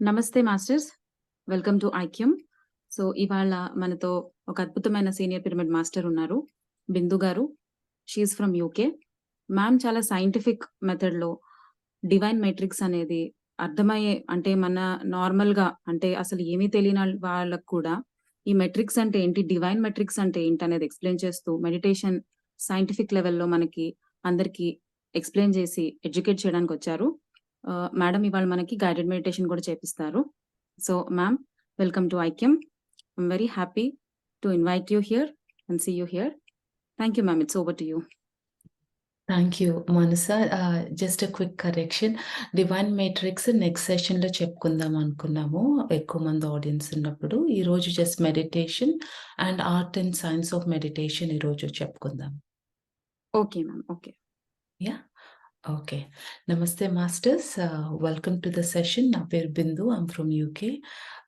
నమస్తే masters. Welcome to ఐక్యూమ్. So, ఇవాళ మనతో ఒక అద్భుతమైన సీనియర్ పిరమిడ్ మాస్టర్ ఉన్నారు. బిందు గారు. She is from UK. Ma'am చాలా సైంటిఫిక్ మెథడ్‌లో డివైన్ మెట్రిక్స్ అనేది అర్థమయ్యే అంటే మన నార్మల్‌గా అంటే అసలు ఏమీ తెలియని వాళ్ళకి కూడా ఈ మెట్రిక్స్ అంటే ఏంటి? డివైన్ మెట్రిక్స్ అంటే ఏంటనేది ఎక్స్‌ప్లెయిన్ చేస్తూ మెడిటేషన్ సైంటిఫిక్ లెవెల్‌లో మనకి అందరికి ఎక్స్‌ప్లెయిన్ చేసి ఎడ్యుకేట్ చేయడానికొచ్చారు. మేడం ఇవాళ మనకి గైడెడ్ మెడిటేషన్ కూడా చేపిస్తారు. సో, మ్యామ్ వెల్కమ్ టు ఐక్యూమ్. I'm very happy to invite you here and see you here. Thank you ma'am. It's over to you. Thank you Manasa. Just quick correction. Divine matrix next సెషన్‌లో చెప్పుకుందాం అనుకున్నాము. ఎక్కువ మంది audience ఉన్నప్పుడు. ఈరోజు just meditation and art and science of meditation ఈరోజు చెప్పుకుందాం. Okay ma'am. Okay. Yeah! Okay. నమస్తే masters. Welcome to the session. నా పేరు Bindu. I'm from UK.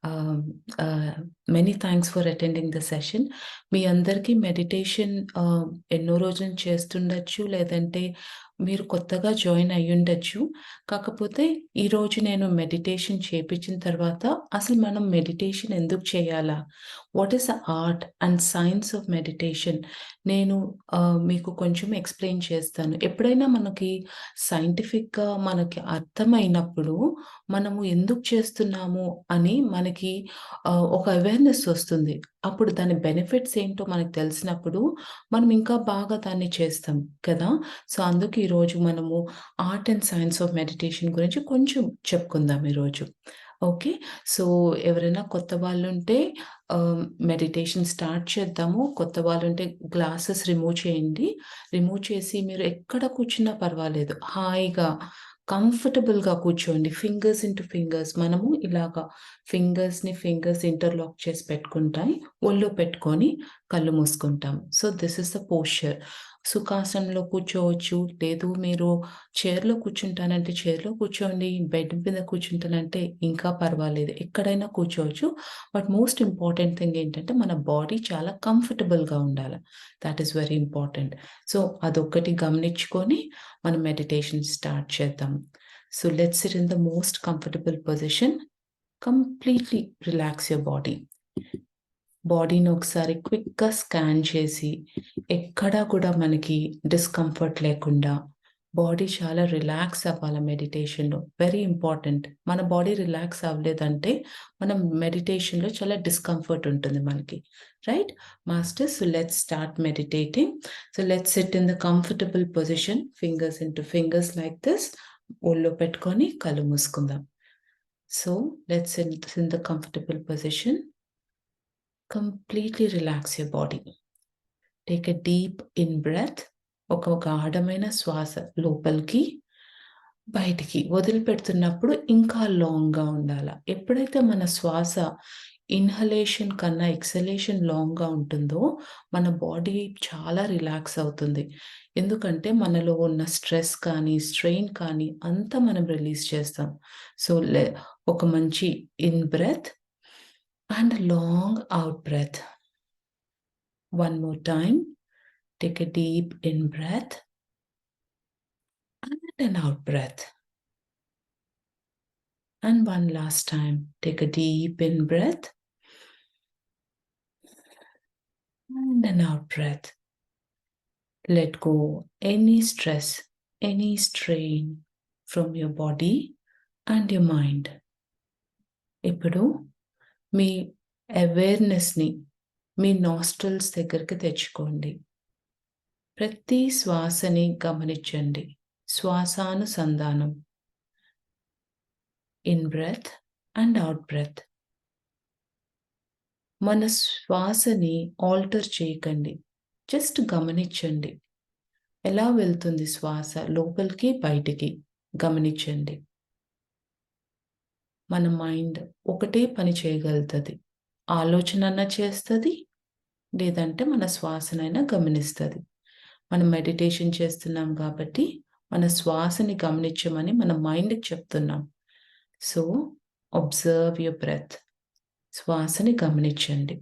Ah, many thanks for attending the session. మీ అందరికీ మెడిటేషన్ ఎన్నో రోజుల నుంచి చేస్తుండొచ్చు. లేదంటే మీరు కొత్తగా జాయిన్ అయ్యుండొచ్చు. కాకపోతే ఈరోజు నేను మెడిటేషన్ చేపిచ్చిన తర్వాత అసలు మనం మెడిటేషన్ ఎందుకు చేయాలా? What is the art and science of meditation? నేను మీకు కొంచెం ఎక్స్‌ప్లెయిన్ చేస్తాను. ఎప్పుడైనా మనకి సైంటిఫిక్‌గా మనకి అర్థమైనప్పుడు, మనము ఎందుకు చేస్తున్నాము అని మనకి ఒక అవేర్‌నెస్ వస్తుంది. అప్పుడు దాని బెనిఫిట్స్ ఏంటో మనకు తెలిసినప్పుడు, మనం ఇంకా బాగా దాన్ని చేస్తాం కదా! సో, అందుకు ఈరోజు మనము art and science of meditation గురించి కొంచెం చెప్పుకుందాం ఈరోజు. ఓకే. సో, ఎవరైనా కొత్త వాళ్ళుంటే మెడిటేషన్ స్టార్ట్ చేద్దాము. కొత్త వాళ్ళుంటే గ్లాసెస్ రిమూవ్ చేయండి. రిమూవ్ చేసి మీరు ఎక్కడ కూర్చున్నా పర్వాలేదు. హాయిగా, కంఫర్టబుల్‌గా కూర్చోండి. Fingers into fingers. మనము ఇలాగా ఫింగర్స్ ఇంటర్లాక్ చేసి పెట్టుకుంటాయి. ఒళ్ళో పెట్టుకొని కళ్ళు మూసుకుంటాం. So, this is the posture. సుఖాసనంలో కూర్చోవచ్చు. లేదు మీరు చైర్‌లో కూర్చుంటానంటే చైర్‌లో కూర్చోండి. బెడ్ మీద కూర్చుంటానంటే ఇంకా పర్వాలేదు. ఎక్కడైనా కూర్చోవచ్చు. బట్ మోస్ట్ ఇంపార్టెంట్ థింగ్ ఏంటంటే మన బాడీ చాలా కంఫర్టబుల్‌గా ఉండాల. Thought is very important. So, అదొక్కటి గమనించుకొని మనం మెడిటేషన్ స్టార్ట్ చేద్దాం. So, let's sit in the most comfortable position. Completely relax your body. బాడీని ఒకసారి క్విక్‌గా స్కాన్ చేసి, ఎక్కడా కూడా మనకి డిస్కంఫర్ట్ లేకుండా, బాడీ చాలా రిలాక్స్ అవ్వాల మెడిటేషన్‌లో. Very important. మన బాడీ రిలాక్స్ అవ్వలేదంటే, మనం మెడిటేషన్‌లో చాలా డిస్కంఫర్ట్ ఉంటుంది మనకి. Right? Masters, so let's start meditating. So let's sit in the comfortable position. Fingers into fingers like this. ఒళ్ళో పెట్టుకొని కళ్ళు మూసుకుందాం. So, let's sit in the comfortable position. Completely relax your body. Take a deep in breath. ఒక గాఢమైన శ్వాస లోపలికి, బయటికి వదిలిపెడుతున్నప్పుడు ఇంకా లాంగ్‌గా ఉండాల. ఎప్పుడైతే మన శ్వాస ఇన్‌హలేషన్ కన్నా ఎక్స్‌హలేషన్ లాంగ్‌గా ఉంటుందో, మన బాడీ చాలా రిలాక్స్ అవుతుంది. ఎందుకంటే మనలో ఉన్న స్ట్రెస్ కానీ, స్ట్రెయిన్ కానీ అంతా మనం రిలీజ్ చేస్తాం. సో, ఒక మంచి in breath and long out breath. One more time. Take a deep in breath and an out breath. And one last time. Take a deep in breath and an out breath. Let go any stress, any strain from your body and your mind. ఇప్పుడు మీ అవేర్‌నెస్‌ని మీ nostrils దగ్గరికి తెచ్చుకోండి. ప్రతి శ్వాసని గమనించండి. శ్వాసానుసంధానం. In breath and out breath. మన శ్వాసని alter చేయకండి. జస్ట్ గమనించండి. ఎలా వెళ్తుంది శ్వాస లోపలికి, బయటికి గమనించండి. మన మైండ్ ఒకటే పని చేయగలుగుతది. ఆలోచనన్నా చేస్తది, లేదంటే మన శ్వాసనైనా గమనిస్తది. మనం మెడిటేషన్ చేస్తున్నాం కాబట్టి, మన శ్వాసని గమనించమని మన మైండ్‌కి చెప్తున్నాం. So, observe your breath. శ్వాసని గమనించండి.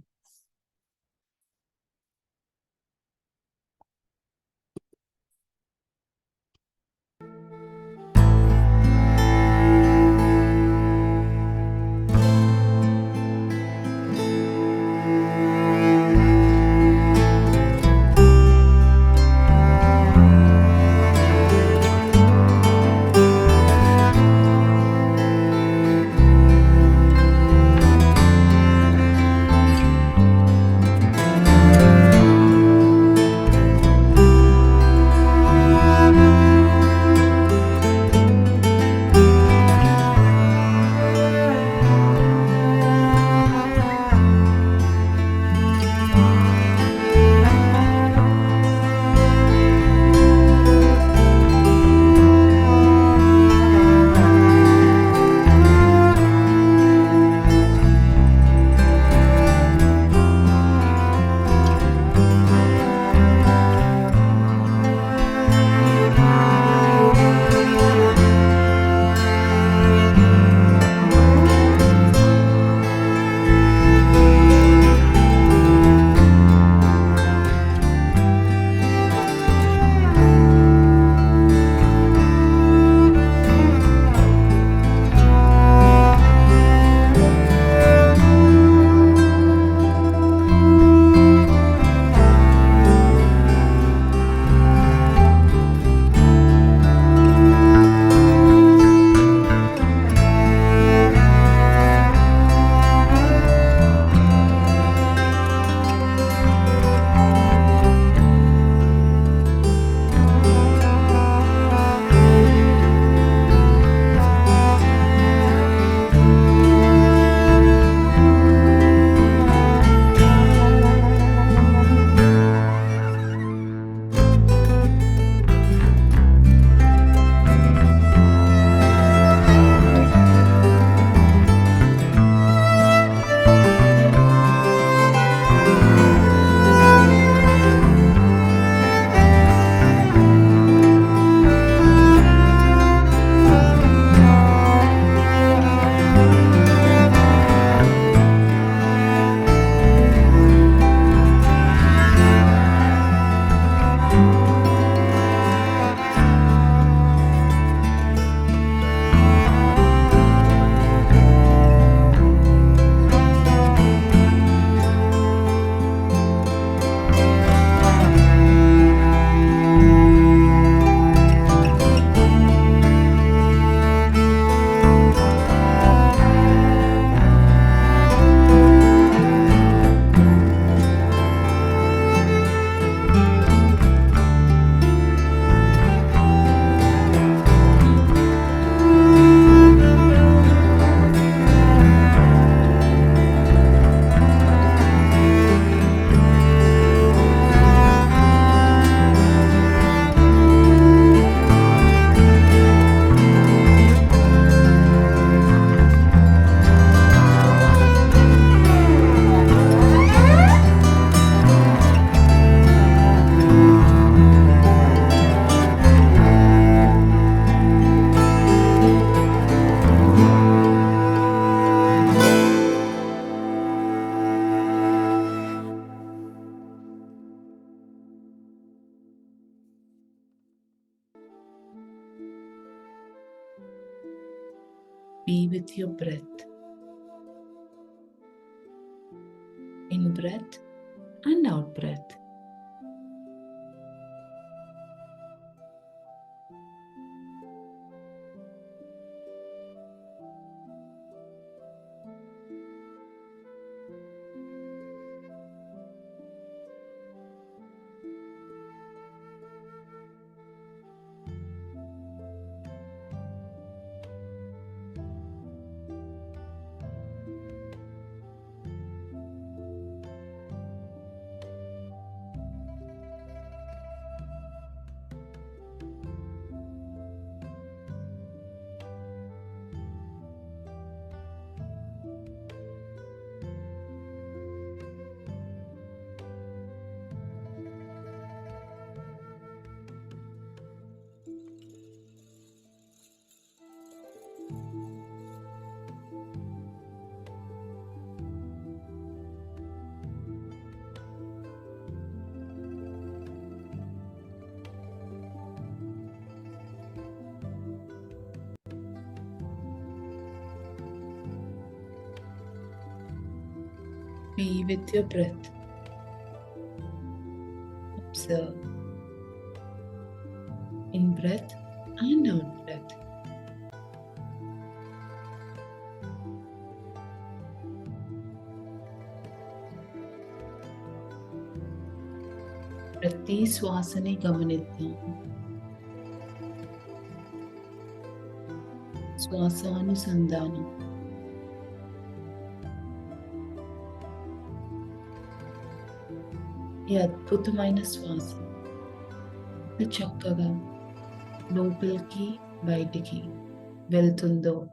Be with your breath. In breath and out breath. Be with your breath. Observe in breath and out breath. ప్రతి శ్వాసని గమనిద్దాం. శ్వాసానుసంధానం. ఈ అద్భుతమైన శ్వాస ఎంత చక్కగా లోపలికి బయటికి వెళ్తుందో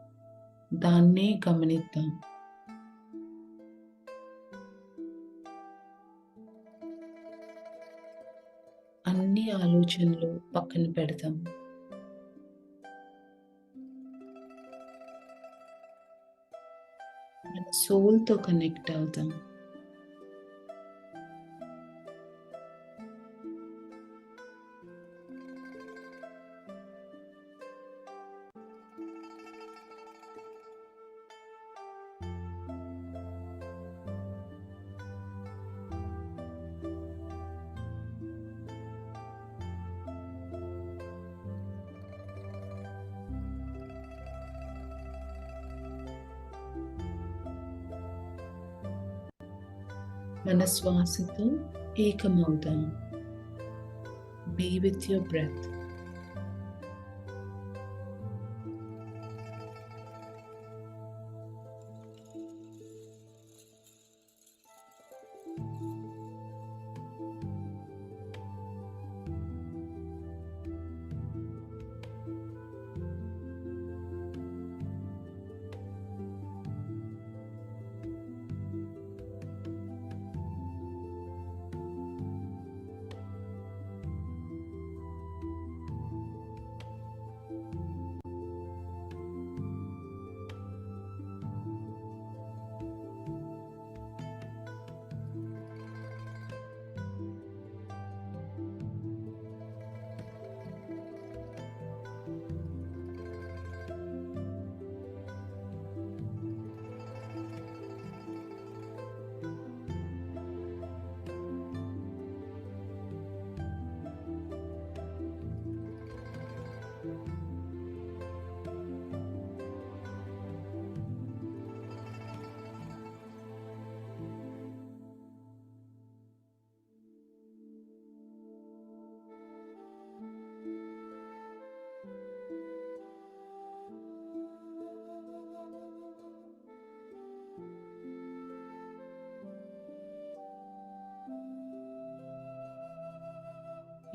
దాన్నే గమనిద్దాం. అన్ని ఆలోచనలు పక్కన పెడదాం. మన సోల్తో కనెక్ట్ అవుతాం. మన శ్వాసతో ఏకమవుదాం. Be with your breath.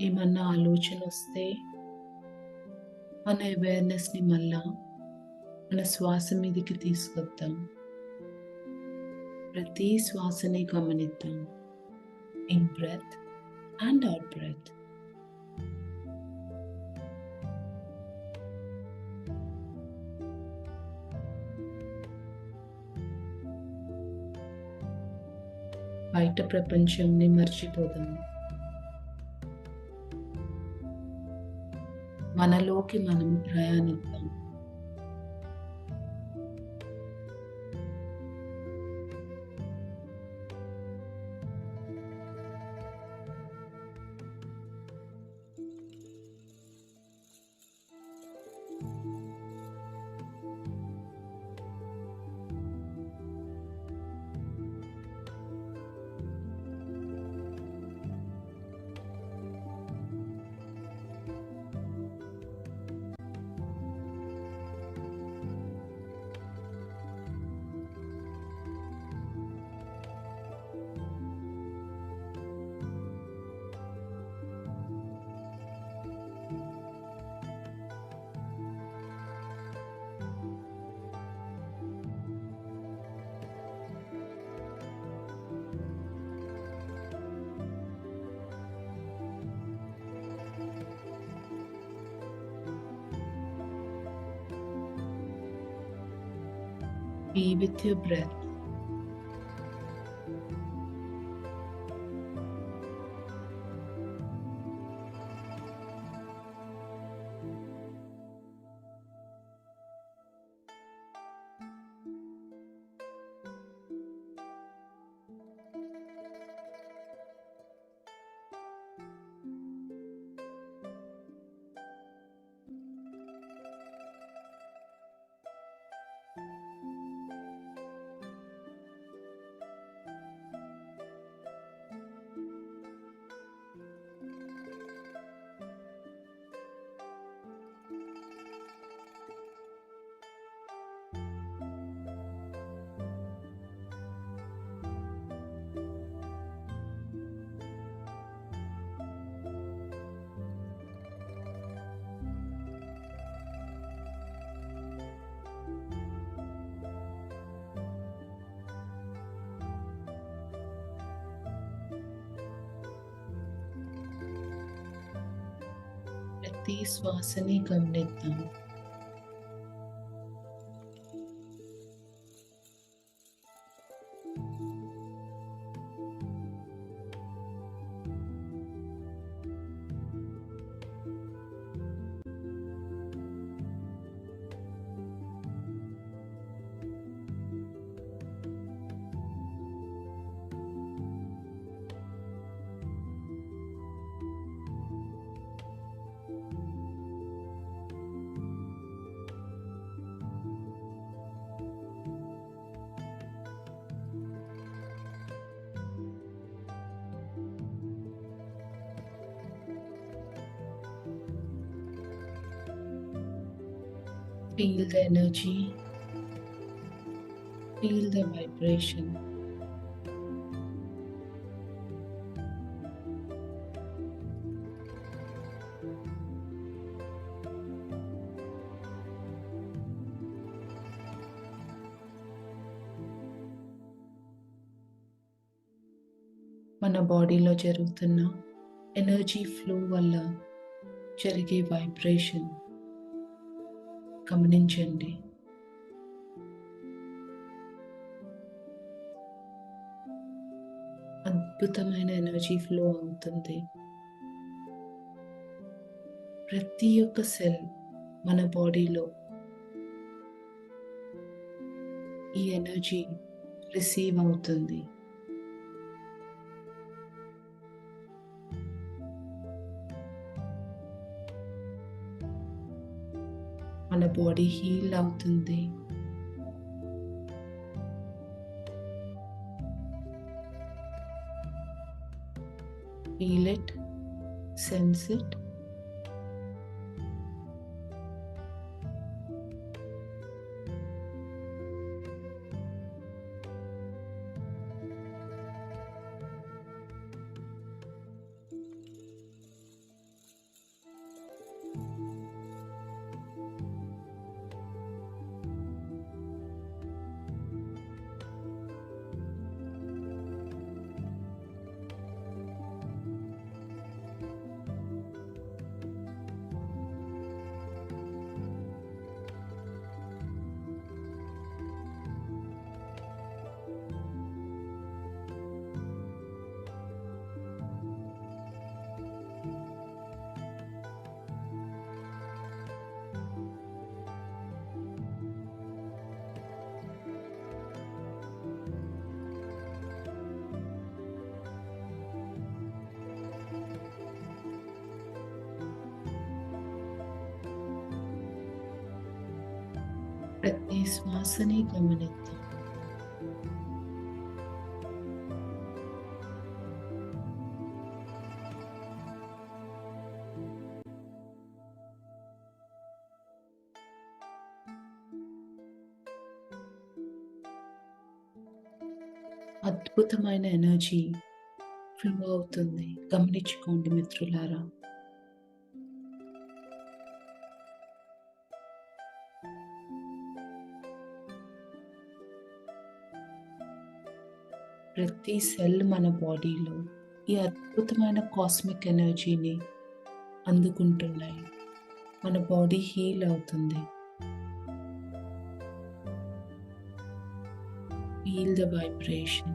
ఏమన్నా ఆలోచన వస్తే మన అవేర్నెస్ని మళ్ళా మన శ్వాస మీదకి తీసుకొద్దాం. ప్రతి శ్వాసని గమనిద్దాం. In breath and out breath. బయట ప్రపంచంని మర్చిపోదాం. మనలోకి మనం ప్రయాణిద్దాం. Be with your breath. ప్రతి శ్వాసని గమనిద్దాం. Feel the energy, feel the vibration. మన బాడీలో జరుగుతున్న ఎనర్జీ ఫ్లో వల్ల జరిగే వైబ్రేషన్ గమనించండి. అద్భుతమైన ఎనర్జీ ఫ్లో అవుతుంది. ప్రతి ఒక్క సెల్ మన బాడీలో ఈ ఎనర్జీ రిసీవ్ అవుతుంది. మన బాడీ హీల్ అవుతుంది. Feel it, sense it. ప్రతి శ్వాసని గమనిద్దాం. అద్భుతమైన ఎనర్జీ ఫ్లో అవుతుంది. గమనించుకోండి మిత్రులారా. ప్రతి సెల్ మన బాడీలో ఈ అద్భుతమైన కాస్మిక్ ఎనర్జీని అందుకుంటున్నాయి. మన బాడీ హీల్ అవుతుంది. Feel the vibration.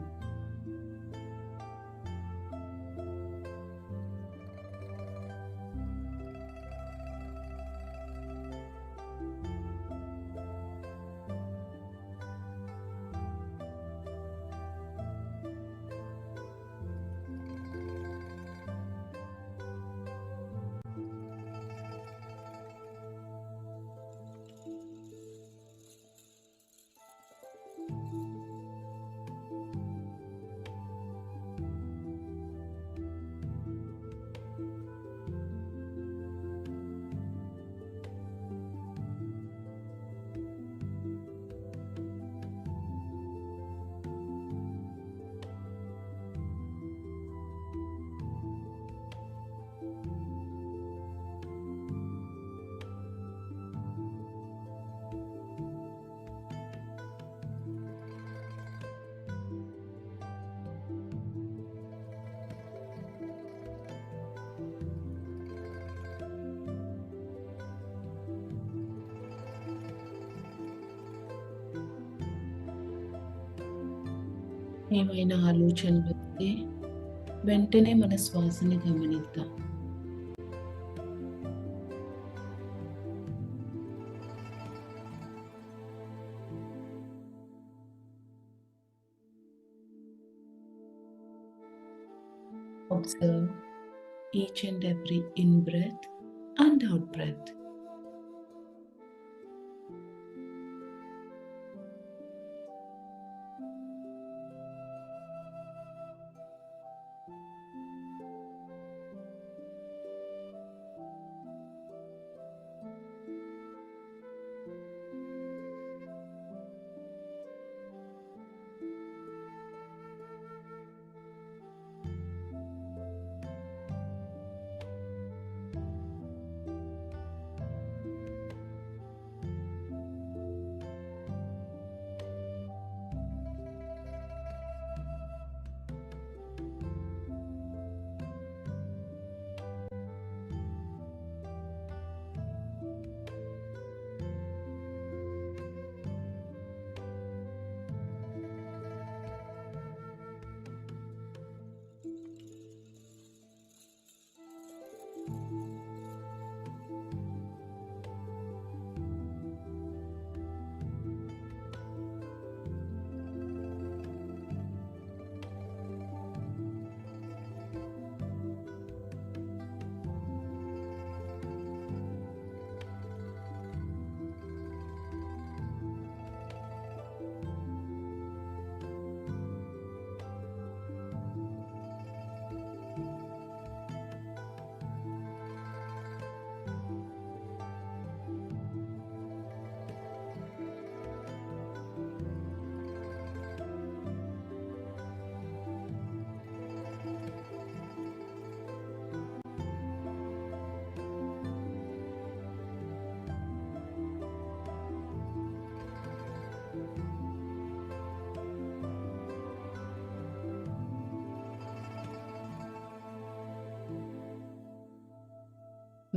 ఏమైనా ఆలోచనలు వస్తే వెంటనే మన శ్వాసని గమనిద్దాం. Observe each and every in breath and out breath.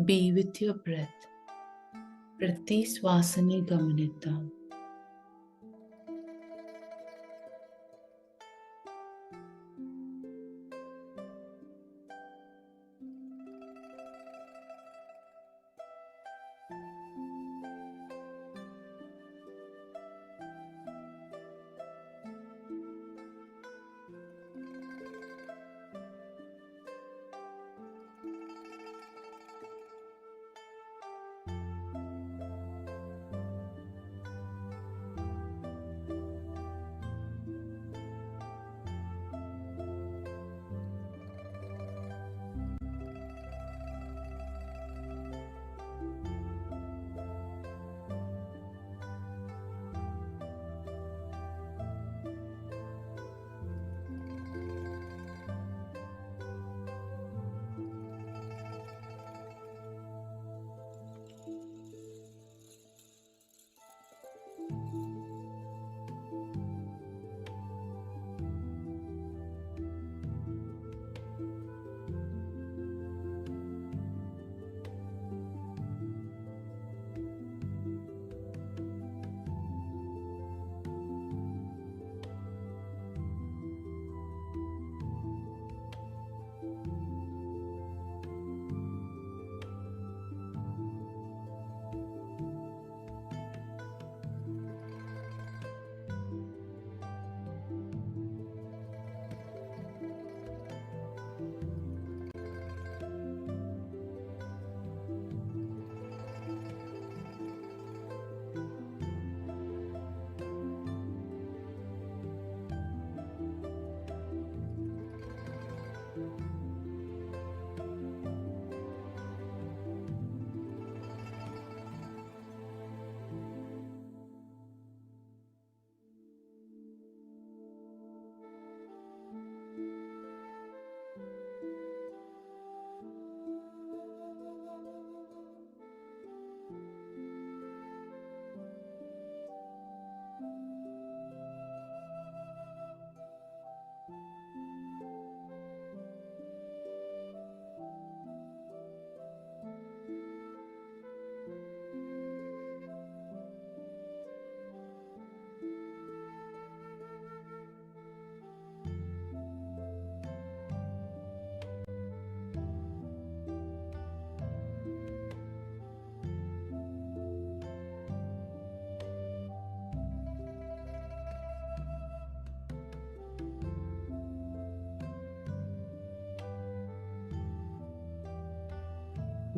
Be with your breath. ప్రతి శ్వాసని గమనిద్దాం.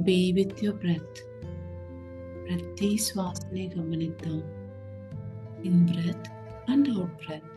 Be with your breath. ప్రతి శ్వాసని గమనిద్దాం. In breath and out breath.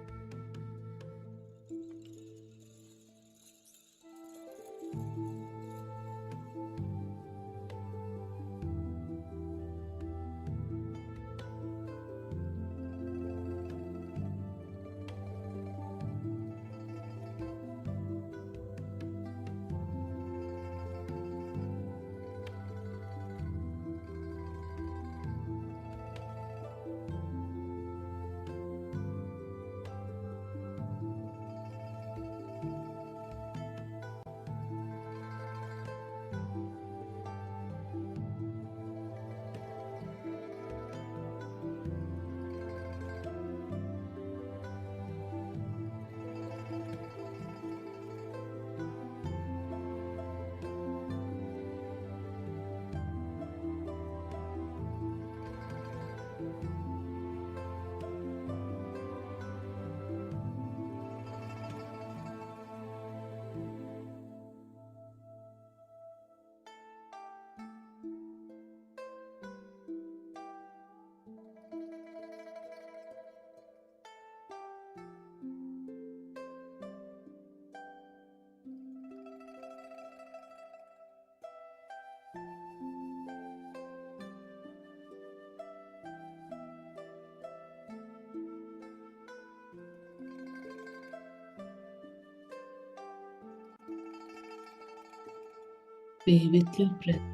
Be with your breath.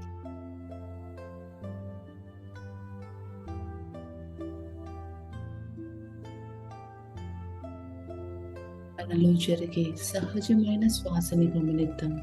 మనలో జరిగే సహజమైన శ్వాసని గమనిద్దాం.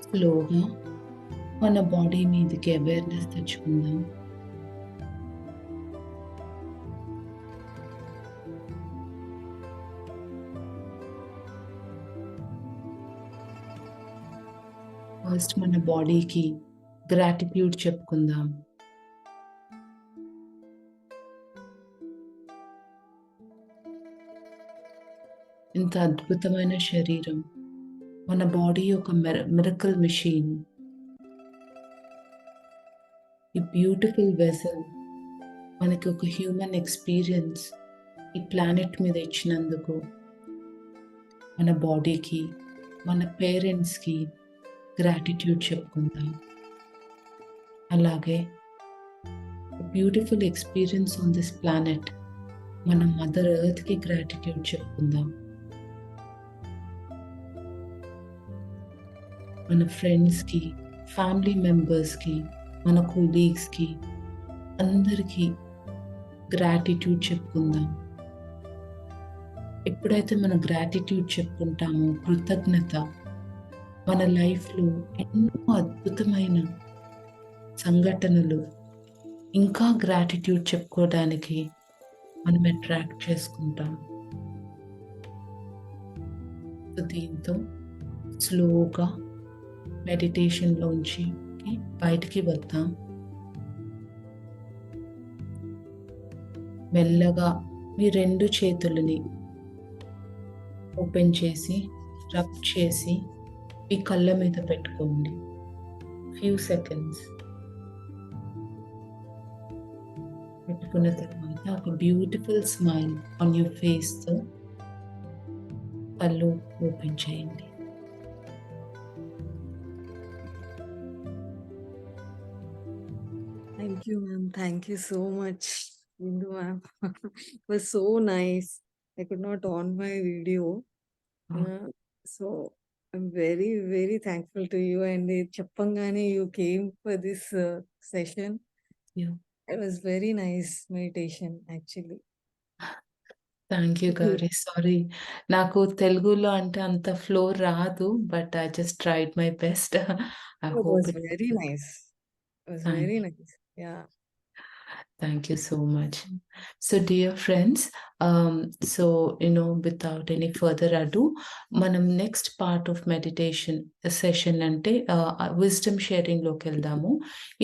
స్లోగా మన బాడీ మీదకి అవేర్‌నెస్ తెచ్చుకుందాం. ఫస్ట్ మన బాడీకి గ్రాటిట్యూడ్ చెప్పుకుందాం. ఇంత అద్భుతమైన శరీరం. మన బాడీ ఒక మిరకల్ మెషిన్. ఈ బ్యూటిఫుల్ వెసల్ మనకి ఒక హ్యూమన్ ఎక్స్‌పీరియన్స్ ఈ ప్లానెట్ మీద ఇచ్చినందుకు మన బాడీకి, మన పేరెంట్స్‌కి గ్రాటిట్యూడ్ చెప్పుకుందాం. అలాగే beautiful experience on this planet మన మదర్ ఎర్త్‌కి గ్రాటిట్యూడ్ చెప్పుకుందాం. మన ఫ్రెండ్స్‌కి, ఫ్యామిలీ మెంబర్స్‌కి, మన కొలీగ్స్‌కి అందరికీ గ్రాటిట్యూడ్ చెప్పుకుందాం. ఎప్పుడైతే మనం గ్రాటిట్యూడ్ చెప్పుకుంటామో, కృతజ్ఞత, మన లైఫ్‌లో ఎన్నో అద్భుతమైన సంఘటనలు ఇంకా గ్రాటిట్యూడ్ చెప్పుకోవడానికి మనం అట్రాక్ట్ చేసుకుంటాం. సో, దీంతో స్లోగా మెడిటేషన్‌లోంచి బయటికి వద్దాం. మెల్లగా మీ 2 చేతులని ఓపెన్ చేసి, రబ్ చేసి మీ కళ్ళ మీద పెట్టుకోండి. Few seconds. పెట్టుకున్న తర్వాత ఒక బ్యూటిఫుల్ స్మైల్ ఆన్ యువర్ ఫేస్‌తో కళ్ళు ఓపెన్ చేయండి. Thank you, ma'am. Thank you so much, Bindu ma'am. It was so nice. I could not on my video. Uh, so I'm very, very thankful to you. And Chappangani, you came for this session. Yeah. It was very nice meditation, actually. Thank you Gauri. Sorry, నాకు తెలుగులో అంటే అంత flow రాదు. But I just tried my best. I It hope was it very nice. It was thank very nice. Yeah. Thank you so much. So, dear friends, without any further ado, మనం next part of meditation session అంటే wisdom షేరింగ్‌లోకి వెళ్దాము.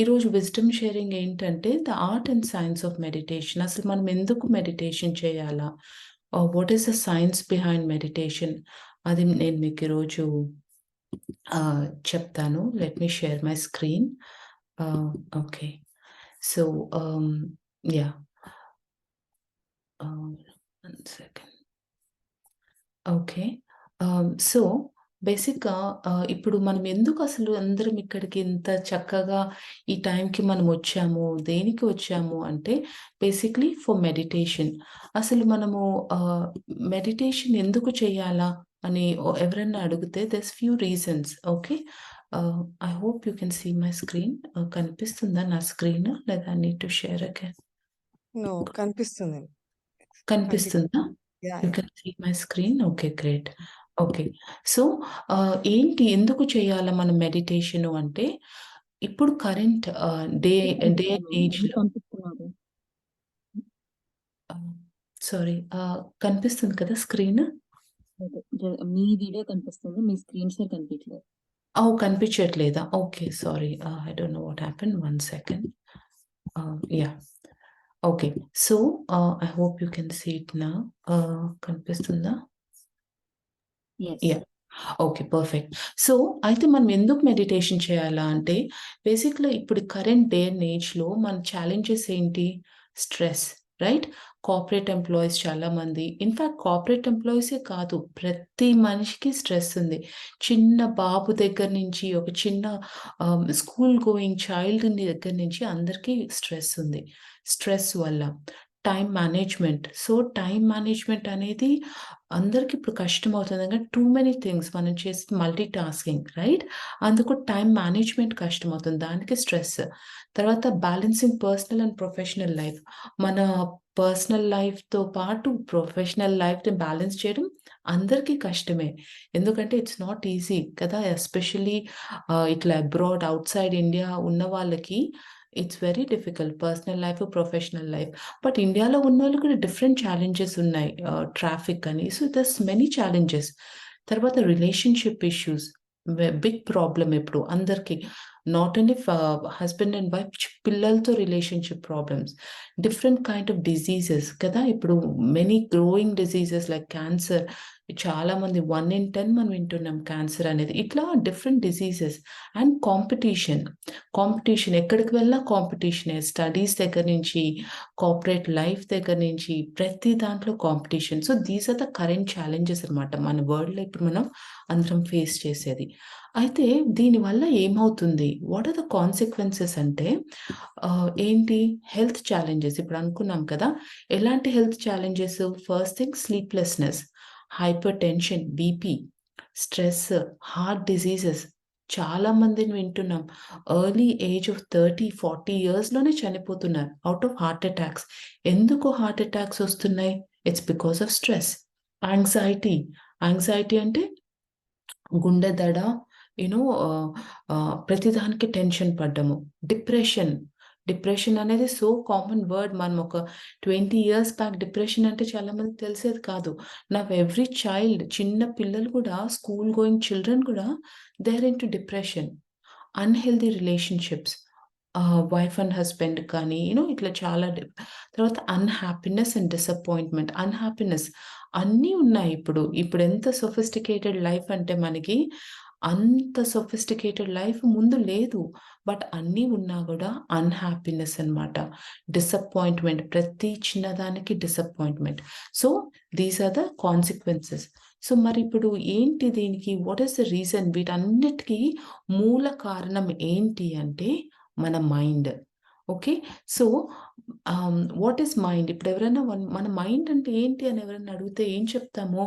ఈరోజు wisdom sharing ఏంటంటే the art and science of meditation. అసలు మనం ఎందుకు meditation చేయాలా? What is the science behind meditation? అది నేను మీకు ఈరోజు చెప్తాను. Let me share my screen. Okay. So, yeah. 1 second. Okay. So, బేసిక్‌గా ఇప్పుడు మనం ఎందుకు అసలు అందరం ఇక్కడికి ఇంత చక్కగా ఈ టైంకి మనం వచ్చాము, దేనికి వచ్చాము అంటే బేసిక్‌లీ ఫర్ మెడిటేషన్. అసలు మనము మెడిటేషన్ ఎందుకు చేయాలా అని ఎవరన్నా అడిగితే there's few reasons. Okay. I hope you can see my screen. కనిపిస్తుందా నా స్క్రీన్? లేదా I need to share again? No, కనిపిస్తుంది. కనిపిస్తుందా? Yeah, you yeah. Can see my screen. Okay, great. Okay. So, ఎందుకు చేయాలా మనం మెడిటేషను అంటే, ఇప్పుడు కరెంట్ డే డే అండ్ ఏజ్‌లో పంపిస్తున్నారు. సారీ, కనిపిస్తుంది కదా స్క్రీన్? మీ వీడియో కనిపిస్తుంది. మీ స్క్రీన్ షేర్ కనిపియట్లేదు. ఓహ్! కనిపించట్లేదా? Okay. Sorry. I don't know what happened. 1 second. Yeah! Okay. So, I hope you can see it now. కనిపిస్తుందా? Yes. Yeah! Okay. Perfect. So, అయితే మనం ఎందుకు మెడిటేషన్ చేయాలా అంటే, బేసిక్‌గా ఇప్పుడు కరెంట్ డే అండ్ ఏజ్‌లో మన ఛాలెంజెస్ ఏంటి? Stress, right? కార్పొరేట్ ఎంప్లాయీస్ చాలామంది, ఇన్‌ఫాక్ట్ కార్పొరేట్ ఎంప్లాయీసే కాదు, ప్రతి మనిషికి స్ట్రెస్ ఉంది. చిన్న బాబు దగ్గర నుంచి, ఒక చిన్న స్కూల్ గోయింగ్ చైల్డ్ దగ్గర నుంచి అందరికీ స్ట్రెస్ ఉంది. స్ట్రెస్ వల్ల. Time management. So, time management అనేది అందరికి ఇప్పుడు కష్టమవుతుంది. ఎందుకంటే టూ మెనీ థింగ్స్ మనం చేసి మల్టీ టాస్కింగ్ రైట్? అందుకు టైమ్ మేనేజ్మెంట్ కష్టమవుతుంది. దానికి స్ట్రెస్. తర్వాత balancing personal and professional life. మన పర్సనల్ లైఫ్‌తో పాటు ప్రొఫెషనల్ లైఫ్‌ని బ్యాలెన్స్ చేయడం అందరికీ కష్టమే. ఎందుకంటే ఇట్స్ నాట్ ఈజీ కదా! ఎస్పెషల్లీ ఇట్లా అబ్రాడ్, ఔట్‌సైడ్ ఇండియా ఉన్న వాళ్ళకి it's very difficult personal life, professional life. But ఇండియాలో ఉన్నోళ్ళు కూడా డిఫరెంట్ ఛాలెంజెస్ ఉన్నాయి. ట్రాఫిక్ అని. So, Thurs many challenges. తర్వాత రిలేషన్‌షిప్ ఇష్యూస్ బిగ్ ప్రాబ్లమ్ ఇప్పుడు అందరికి. Not only husband and wife, పిల్లలతో relationship problems. Different kind of diseases కదా! ఇప్పుడు many growing diseases like cancer. చాలామంది 1 ఇన్ 10 మనం వింటున్నాం క్యాన్సర్ అనేది. ఇట్లా different diseases and competition. Competition ఎక్కడికి వెళ్ళినా కాంపిటీషనే. స్టడీస్ దగ్గర నుంచి, కార్పొరేట్ లైఫ్ దగ్గర నుంచి ప్రతి దాంట్లో competition. So, these are the current challenges అనమాట. మన వరల్డ్‌లో ఇప్పుడు మనం అందరం ఫేస్ చేసేది. అయితే దీనివల్ల ఏమవుతుంది? వాట్ ఆర్ ద కాన్సిక్వెన్సెస్ అంటే ఏంటి హెల్త్ ఛాలెంజెస్ ఇప్పుడు అనుకున్నాం కదా! ఎలాంటి health challenges? First thing sleeplessness, hyper tension, BP, stress, heart diseases. చాలా మందిని వింటున్నాం. ఎర్లీ ఏజ్ ఆఫ్ 30, 40 ఇయర్స్‌లోనే చనిపోతున్నారు ఔట్ ఆఫ్ హార్ట్ అటాక్స్. ఎందుకు హార్ట్ అటాక్స్ వస్తున్నాయి? It's because of stress. Anxiety. Anxiety అంటే గుండె దడ, యూ నో ప్రతిదానికి టెన్షన్ పడ్డము. డిప్రెషన్. డిప్రెషన్ అనేది సో కామన్ వర్డ్. మనం ఒక 20 ఇయర్స్ బ్యాక్ డిప్రెషన్ అంటే చాలా మందికి తెలిసేది కాదు. నౌ ఎవ్రీ చైల్డ్, చిన్న పిల్లలు కూడా, స్కూల్ గోయింగ్ చిల్డ్రన్ కూడా they are into depression. Unhealthy relationships. Wife and husband కానీ ఇట్లా చాలా తర్వాత అన్‌హ్యాపీనెస్ అండ్ డిసప్పాయింట్‌మెంట్. అన్‌హ్యాపీనెస్ అన్నీ ఉన్నాయి ఇప్పుడు. ఇప్పుడు ఎంత సోఫిస్టికేటెడ్ లైఫ్ అంటే మనకి, అంత సోఫిస్టికేటెడ్ లైఫ్ ముందు లేదు. బట్ అన్నీ ఉన్నా గూడా అన్‌హ్యాపీనెస్ అనమాట. డిసప్పాయింట్‌మెంట్. ప్రతి చిన్నదానికి disappointment. So, these are the consequences. So, మరిప్పుడు ఏంటి దీనికి? What is the reason? వీటన్నిటికి మూల కారణం ఏంటి అంటే మన mind. Okay. So, what is mind? ఇప్పుడు ఎవరైనా మన మైండ్ అంటే ఏంటి అని ఎవరైనా అడిగితే ఏం చెప్తాము?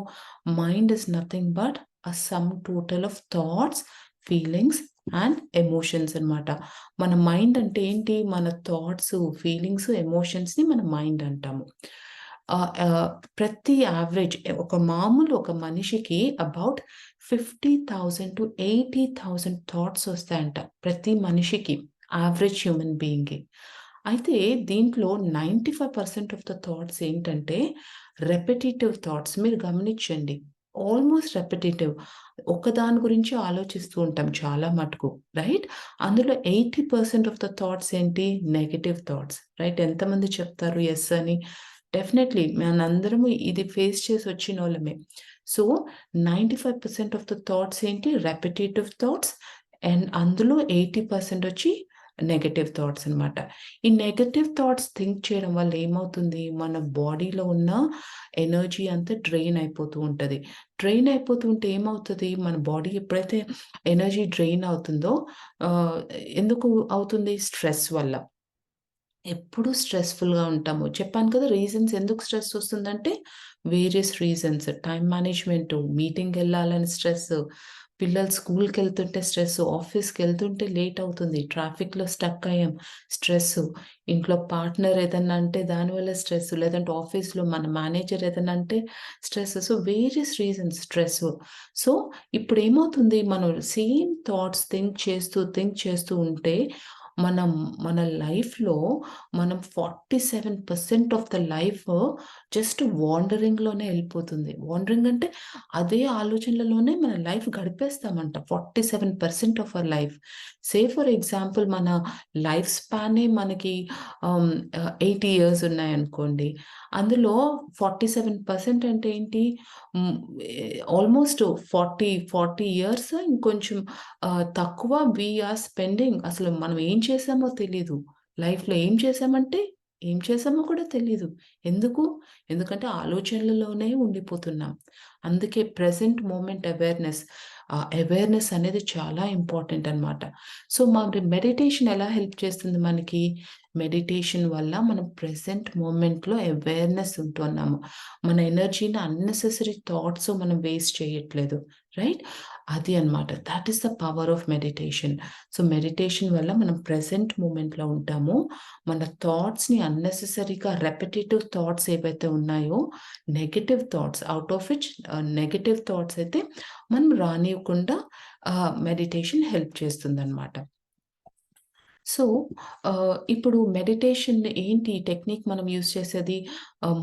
Mind is nothing but sum total of thoughts, feelings and emotions అనమాట. మన మైండ్ అంటే ఏంటి? మన థాట్స్, ఫీలింగ్స్, ఎమోషన్స్‌ని మన మైండ్ అంటాము. ఆహ్, ఆహ్, ప్రతి యావరేజ్ ఒక మనిషికి అబౌట్ 50,000-80,000 థాట్స్ వస్తాయంట. ప్రతి మనిషికి. యావరేజ్ హ్యూమన్ బీయింగ్‌కి. అయితే దీంట్లో 95% ఆఫ్ ద థాట్స్ ఏంటంటే రెపెటిటివ్ థాట్స్. మీరు గమనించండి. ఆల్‌మోస్ట్ రెపెటిటివ్. ఒకదాని గురించి ఆలోచిస్తూ ఉంటాం చాలా మటుకు. రైట్? అందులో 80% ఆఫ్ ద థాట్స్ ఏంటి? Negative thoughts. రైట్? ఎంతమంది చెప్తారు యెస్ అని? డెఫినెట్‌లీ మనందరము ఇది ఫేస్ చేసి వచ్చినోళ్ళమే. సో, 95% ఆఫ్ ద థాట్స్ ఏంటి? రెపెటిటివ్ థాట్స్. అండ్ అందులో 80% వచ్చి నెగెటివ్ థాట్స్ అనమాట. ఈ నెగెటివ్ థాట్స్ థింక్ చేయడం వల్ల ఏమవుతుంది? మన బాడీలో ఉన్న ఎనర్జీ అంతా డ్రైన్ అయిపోతూ ఉంటది. డ్రైన్ అయిపోతూ ఉంటే ఏమవుతది? మన బాడీ ఎప్పుడైతే ఎనర్జీ డ్రైన్ అవుతుందో ఆహ్, ఎందుకు అవుతుంది? స్ట్రెస్ వల్ల. ఎప్పుడు స్ట్రెస్‌ఫుల్‌గా ఉంటాము. చెప్పాను కదా! రీజన్స్ ఎందుకు స్ట్రెస్ వస్తుందంటే, వేరియస్ రీజన్స్. టైమ్ మేనేజ్‌మెంటు, మీటింగ్‌కెళ్ళాలని స్ట్రెస్, పిల్లలు స్కూల్‌కెళ్తుంటే స్ట్రెస్, ఆఫీస్‌కెళ్తుంటే లేట్ అవుతుంది, ట్రాఫిక్‌లో స్టక్ అయ్యాం, స్ట్రెస్సు. ఇంట్లో పార్ట్నర్ ఏదన్నా అంటే దానివల్ల స్ట్రెస్, లేదంటే ఆఫీస్‌లో మన మేనేజర్ ఏదన్నా అంటే stress. So, various reasons stress. So, ఇప్పుడేమవుతుంది? మనం సేమ్ థాట్స్ థింక్ చేస్తూ ఉంటే మనం మన లైఫ్‌లో మనం 47% ఆఫ్ ద లైఫ్ జస్ట్ వాండరింగ్‌లోనే ఎళ్ళిపోతుంది. వాండరింగ్ అంటే అదే ఆలోచనలలోనే మన లైఫ్ గడిపేస్తామంట. 47% of our life. Say for example మన లైఫ్ స్పానే మనకి 80 ఇయర్స్ ఉన్నాయనుకోండి. అందులో 47% అంటే ఏంటి? హ్మ్. ఆల్‌మోస్ట్ 40 ఇయర్స్ ఇంకొంచెం తక్కువ వి ఆర్ స్పెండింగ్. అసలు మనం ఏం చేశామో తెలీదు. లైఫ్‌లో ఏం చేశామంటే, ఏం చేశామో కూడా తెలీదు. ఎందుకు? ఎందుకంటే ఆలోచనలలోనే ఉండిపోతున్నాం. అందుకే ప్రెజెంట్ మూమెంట్ అవేర్‌నెస్ అవేర్‌నెస్ అనేది చాలా ఇంపార్టెంట్ అనమాట. సో, మరి మెడిటేషన్ ఎలా హెల్ప్ చేస్తుంది మనకి? మెడిటేషన్ వల్ల మనం ప్రెజెంట్ మూమెంట్‌లో అవేర్‌నెస్ ఉంటున్నాము. మన ఎనర్జీని అన్నెసెసరీ థాట్స్ మనం వేస్ట్ చేయట్లేదు. రైట్? అది అన్నమాట. Thought is the power of meditation. So, meditation వల్ల మనం ప్రెజెంట్ మూమెంట్‌లో ఉంటాము. మన థాట్స్‌ని అన్నెసెసరీగా రెపెటిటివ్ థాట్స్ ఏవైతే ఉన్నాయో, negative thoughts out of which negative thoughts అయితే మనం రానివ్వకుండా మెడిటేషన్ హెల్ప్ చేస్తుందన్నమాట. సో, ఇప్పుడు మెడిటేషన్ ఏంటి టెక్నిక్ మనం యూజ్ చేసేది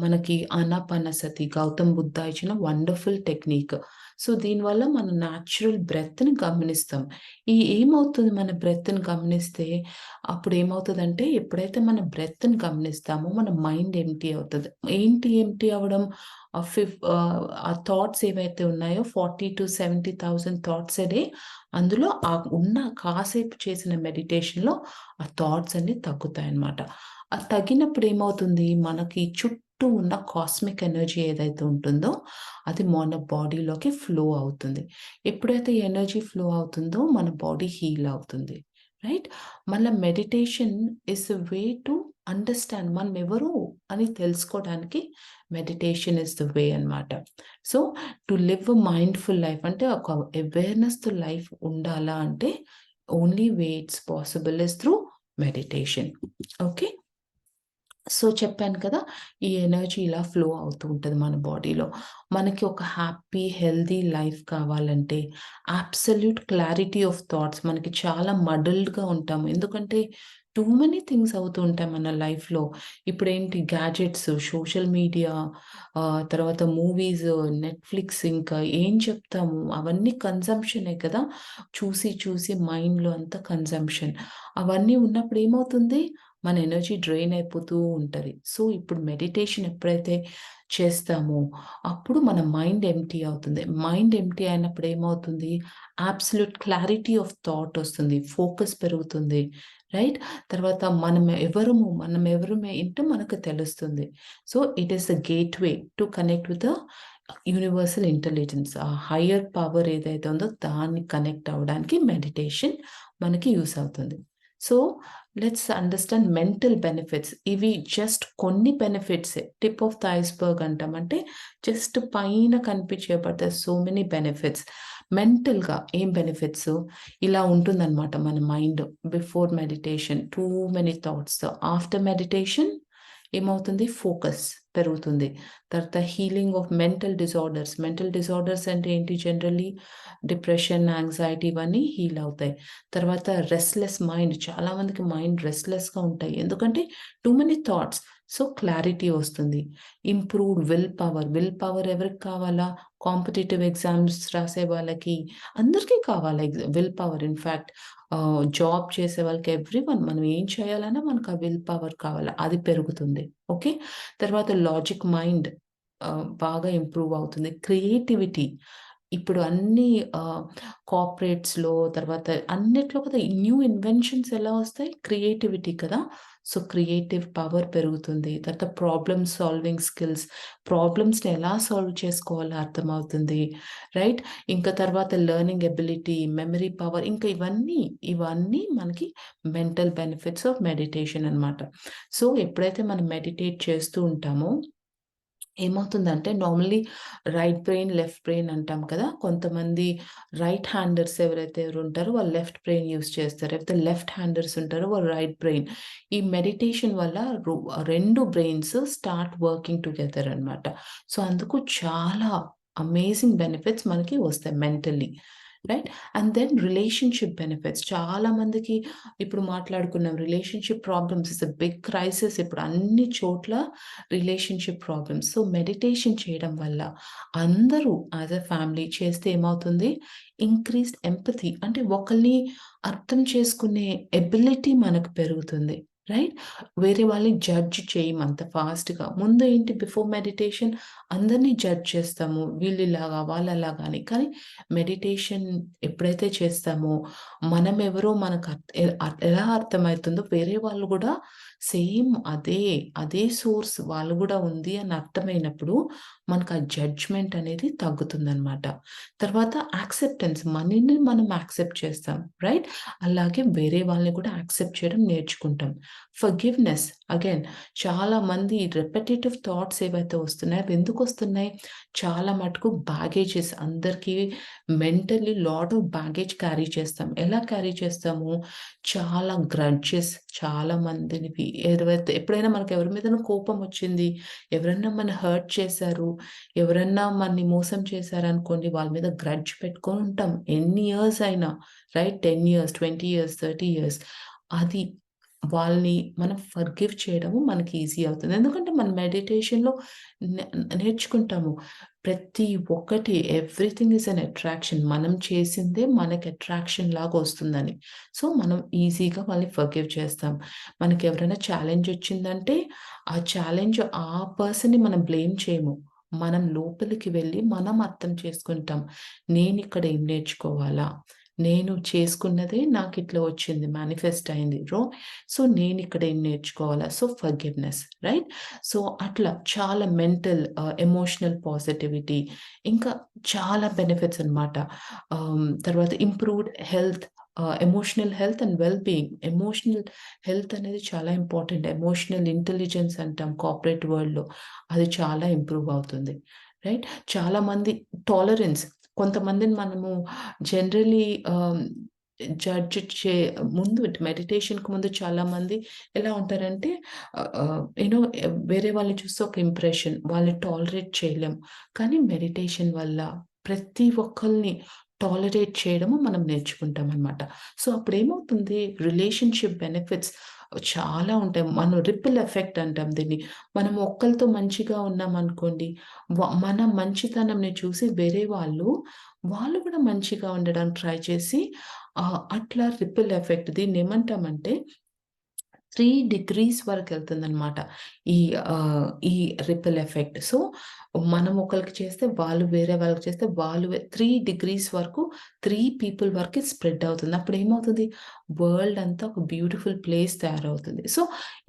మనకి ఆనాపానసతి గౌతమ్ బుద్ధ ఇచ్చిన వండర్‌ఫుల్ టెక్నిక్. సో, దీనివల్ల మన న్యాచురల్ బ్రెత్‌ని గమనిస్తాం. ఏమవుతుంది మన బ్రెత్‌ని గమనిస్తే, అప్పుడు ఏమవుతదంటే ఎప్పుడైతే మన బ్రెత్‌ని గమనిస్తామో మన మైండ్ ఎంప్టీ అవుతది. ఏంటి ఎంప్టీ అవ్వడం? ఆ థాట్స్ ఏవైతే ఉన్నాయో 40,000-70,000 థాట్స్ ఎ డే అందులో ఉన్న కాసేపు చేసిన మెడిటేషన్‌లో ఆ థాట్స్ అన్నీ తగ్గుతాయన్నమాట. అది తగ్గినప్పుడు ఏమవుతుంది? మనకి చుట్టూ ఉన్న కాస్మిక్ ఎనర్జీ ఏదైతే ఉంటుందో, అది మన బాడీలోకి ఫ్లో అవుతుంది. ఎప్పుడైతే ఈ ఎనర్జీ ఫ్లో అవుతుందో, మన బాడీ హీల్ అవుతుంది. రైట్? మళ్ళా meditation is a way to understand మనం ఎవరు అని తెలుసుకోవడానికి మెడిటేషన్ ఈస్ ద వే అన్నమాట. So, to live a mindful life అంటే ఒక అవేర్‌నెస్‌తో లైఫ్ ఉండాలా అంటే only way it's possible is through meditation. Okay. So, చెప్పాను కదా! ఈ ఎనర్జీ ఇలా ఫ్లో అవుతూ ఉంటది మన బాడీలో. మనకి ఒక హ్యాపీ, హెల్తీ లైఫ్ కావాలంటే అబ్సల్యూట్ క్లారిటీ ఆఫ్ థాట్స్ మనకి చాలా మడల్డ్‌గా ఉంటాము. ఎందుకంటే టూ మెనీ థింగ్స్ అవుతూ ఉంటాయి మన లైఫ్‌లో. ఇప్పుడేంటి గ్యాడ్జెట్స్, సోషల్ మీడియా తర్వాత మూవీస్, నెట్‌ఫ్లిక్స్ ఇంకా ఏం చెప్తాము అవన్నీ కన్జంప్షనే కదా! చూసి చూసి మైండ్‌లో అంతా కన్జంప్షన్. అవన్నీ ఉన్నప్పుడు ఏమవుతుంది? మన ఎనర్జీ డ్రైన్ అయిపోతూ ఉంటది. సో, ఇప్పుడు మెడిటేషన్ ఎప్పుడైతే చేస్తామో, అప్పుడు మన మైండ్ ఎంప్టీ అవుతుంది. మైండ్ ఎంప్టీ అయినప్పుడు ఏమవుతుంది? అబ్సల్యూట్ క్లారిటీ ఆఫ్ థాట్ వస్తుంది. ఫోకస్ పెరుగుతుంది. రైట్? తర్వాత మనం ఎవరము ఏంటో మనకు తెలుస్తుంది. So, it is the gateway to connect with the universal intelligence. ఆ హైయర్ పవర్ ఏదైతే ఉందో దాన్ని కనెక్ట్ అవ్వడానికి మెడిటేషన్ మనకి యూజ్ అవుతుంది. So, let's understand mental benefits. ఇవి జస్ట్ కొన్ని బెనిఫిట్సే. టిప్ ఆఫ్ ద ఐస్‌బర్గ్ అంటాం. అంటే జస్ట్ పైన కనిపించే but there so many benefits. మెంటల్‌గా ఏం బెనిఫిట్స్? ఇలా ఉంటుందన్నమాట మన mind before meditation too many thoughts. After meditation ఏమవుతుంది? ఫోకస్ పెరుగుతుంది. తర్వాత healing of mental disorders. Mental disorders అంటే ఏంటి? జనరల్లీ డిప్రెషన్, యాంగ్జైటీ ఇవన్నీ హీల్ అవుతాయి. తర్వాత రెస్ట్‌లెస్ మైండ్ చాలా మందికి మైండ్ రెస్ట్‌లెస్‌గా ఉంటాయి. ఎందుకంటే too many thoughts. So, clarity వస్తుంది. ఇంప్రూవ్డ్ విల్ పవర్ ఎవరికి కావాలా? కాంపిటీటివ్ ఎగ్జామ్స్ రాసే వాళ్ళకి అందరికీ కావాలి విల్ పవర్. ఇన్‌ఫాక్ట్ జాబ్ చేసే వాళ్ళకి ఎవ్రీవన్ మనం ఏం చేయాలన్నా మనకు ఆ విల్ పవర్ కావాలి. అది పెరుగుతుంది. ఓకే. తర్వాత లాజిక్ మైండ్ బాగా ఇంప్రూవ్ అవుతుంది. క్రియేటివిటీ ఇప్పుడు అన్ని కార్పొరేట్స్‌లో తర్వాత అన్నిట్లో కదా న్యూ ఇన్వెన్షన్స్ ఎలా వస్తాయి? క్రియేటివిటీ కదా! సో, క్రియేటివ్ పవర్ పెరుగుతుంది. తర్వాత ప్రాబ్లమ్ సాల్వింగ్ స్కిల్స్ ప్రాబ్లమ్స్‌ని ఎలా సాల్వ్ చేసుకోవాలో అర్థమవుతుంది. రైట్? ఇంకా తర్వాత లెర్నింగ్ ఎబిలిటీ, మెమరీ పవర్ ఇంకా ఇవన్నీ మనకి మెంటల్ బెనిఫిట్స్ ఆఫ్ మెడిటేషన్ అన్నమాట. సో, ఎప్పుడైతే మనం మెడిటేట్ చేస్తూ ఉంటామో ఏమవుతుందంటే normally right brain, left brain అంటాం కదా! కొంతమంది రైట్ హ్యాండర్స్ ఎవరైతే ఉంటారో వాళ్ళు లెఫ్ట్ బ్రెయిన్ యూజ్ చేస్తారు. లేకపోతే లెఫ్ట్ హ్యాండర్స్ ఉంటారో వాళ్ళు రైట్ బ్రెయిన్. ఈ మెడిటేషన్ వల్ల 2 బ్రెయిన్స్ స్టార్ట్ వర్కింగ్ టుగెదర్ అన్నమాట. సో, అందుకు చాలా అమేజింగ్ బెనిఫిట్స్ మనకి వస్తాయి mentally. Right? And then relationship benefits చాలా మందికి ఇప్పుడు మాట్లాడుకున్నాం relationship problems is a big crisis ఇప్పుడు అన్ని చోట్ల రిలేషన్‌షిప్ ప్రాబ్లమ్స్. సో, మెడిటేషన్ చేయడం వల్ల అందరూ యాస్ ఎ ఫ్యామిలీ చేస్తే ఏమవుతుంది? ఇంక్రీజ్డ్ ఎంపథీ అంటే ఒకళ్ళని అర్థం చేసుకునే ఎబిలిటీ మనకు పెరుగుతుంది. రైట్? వేరే వాళ్ళని జడ్జ్ చేయమంత ఫాస్ట్‌గా. ముందు ఏంటి బిఫోర్ మెడిటేషన్ అందరిని జడ్జ్ చేస్తాము. వీళ్ళిలాగా, వాళ్ళలాగా అని. కానీ మెడిటేషన్ ఎప్పుడైతే చేస్తామో మనమెవరో మనకు ఎలా అర్థమైతుందో వేరే వాళ్ళు గూడా సేమ్ అదే సోర్స్ వాళ్ళు కూడా ఉంది అని అర్థమైనప్పుడు మనకు ఆ జడ్జ్మెంట్ అనేది తగ్గుతుందన్నమాట. తర్వాత యాక్సెప్టెన్స్, మనీని మనం యాక్సెప్ట్ చేస్తాం, రైట్? అలాగే వేరే వాళ్ళని కూడా యాక్సెప్ట్ చేయడం నేర్చుకుంటాం. ఫర్గివ్నెస్, అగైన్ చాలా మంది రిపెటేటివ్ థాట్స్ ఏవైతే వస్తున్నాయో అవి ఎందుకు వస్తున్నాయి? చాలా మటుకు బ్యాగేజెస్, అందరికీ mentally lot of baggage carry చేస్తాం. ఎలా క్యారీ చేస్తాము? చాలా గ్రడ్జెస్, చాలా మందినివి ఎప్పుడైనా మనకు ఎవరి మీదైనా కోపం వచ్చింది, ఎవరన్నా మన హర్ట్ చేశారు, ఎవరన్నా మనని మోసం చేశారనుకోండి, వాళ్ళ మీద గ్రడ్జ్ పెట్టుకొని ఉంటాం. ఎన్ని ఇయర్స్ అయినా, రైట్? 10 years, 20 years, 30 years. అది వాళ్ళని మనం ఫర్గివ్ చేయడము మనకి ఈజీ అవుతుంది. ఎందుకంటే మన మెడిటేషన్‌లో నే నేర్చుకుంటాము. ప్రతి ఒక్కటి, ఎవ్రీథింగ్ ఈస్ అన్ అట్రాక్షన్. మనం చేసిందే మనకి అట్రాక్షన్ లాగా వస్తుందని. సో, మనం ఈజీగా వాళ్ళని ఫర్గివ్ చేస్తాం. మనకెవరైనా ఛాలెంజ్ వచ్చిందంటే, ఆ ఛాలెంజ్ ఆ పర్సన్‌ని మనం బ్లేమ్ చేయము. మనం లోపలికి వెళ్ళి మనం అర్థం చేసుకుంటాం. నేనిక్కడ ఏం నేర్చుకోవాలా? నేను చేసుకున్నదే నాకిట్లా వచ్చింది, మేనిఫెస్ట్ అయింది. సో, నేనిక్కడ ఏం నేర్చుకోవాలా? So, forgiveness, right? సో, అట్లా చాలా మెంటల్, ఎమోషనల్ పాజిటివిటీ, ఇంకా చాలా బెనిఫిట్స్ అన్నమాట. తర్వాత improved health, emotional health and well being. Emotional health అనేది చాలా ఇంపార్టెంట్. ఎమోషనల్ ఇంటెలిజెన్స్ అంటాం కార్పొరేట్ వరల్డ్‌లో. అది చాలా ఇంప్రూవ్ అవుతుంది, రైట్? చాలామంది టాలరెన్స్, కొంతమందిని మనము జనరల్లీ జడ్జ్ చే ముందు మెడిటేషన్‌కి ముందు చాలామంది ఎలా ఉంటారంటే యూనో వేరే వాళ్ళని చూస్తే ఒక ఇంప్రెషన్, వాళ్ళని టాలరేట్ చేయలేం. కానీ మెడిటేషన్ వల్ల ప్రతి ఒక్కళ్ళని టాలరేట్ చేయడము మనం నేర్చుకుంటామనమాట. సో, అప్పుడేమవుతుంది, రిలేషన్‌షిప్ బెనిఫిట్స్ చాలా ఉంటాయి. మనం రిపుల్ ఎఫెక్ట్ అంటాం దీన్ని. మనం ఒక్కళ్ళతో మంచిగా ఉన్నామనుకోండి, మన మంచితనంని చూసి వేరే వాళ్ళు కూడా మంచిగా ఉండడానికి ట్రై చేసి, అట్లా రిపుల్ ఎఫెక్ట్, దీన్నేమంటామంటే 3 డిగ్రీస్ వరకెళ్తుందనమాట. ఈ రిపుల్ ఎఫెక్ట్. సో, మనం ఒకళ్ళకి చేస్తే వాళ్ళు వేరే వాళ్ళకి చేస్తే 3 డిగ్రీస్ వరకు, 3 పీపుల్ వరకి స్ప్రెడ్ అవుతుంది. అప్పుడేమవుతుంది? వరల్డ్ అంతా ఒక బ్యూటిఫుల్ ప్లేస్ తయారవుతుంది. సో,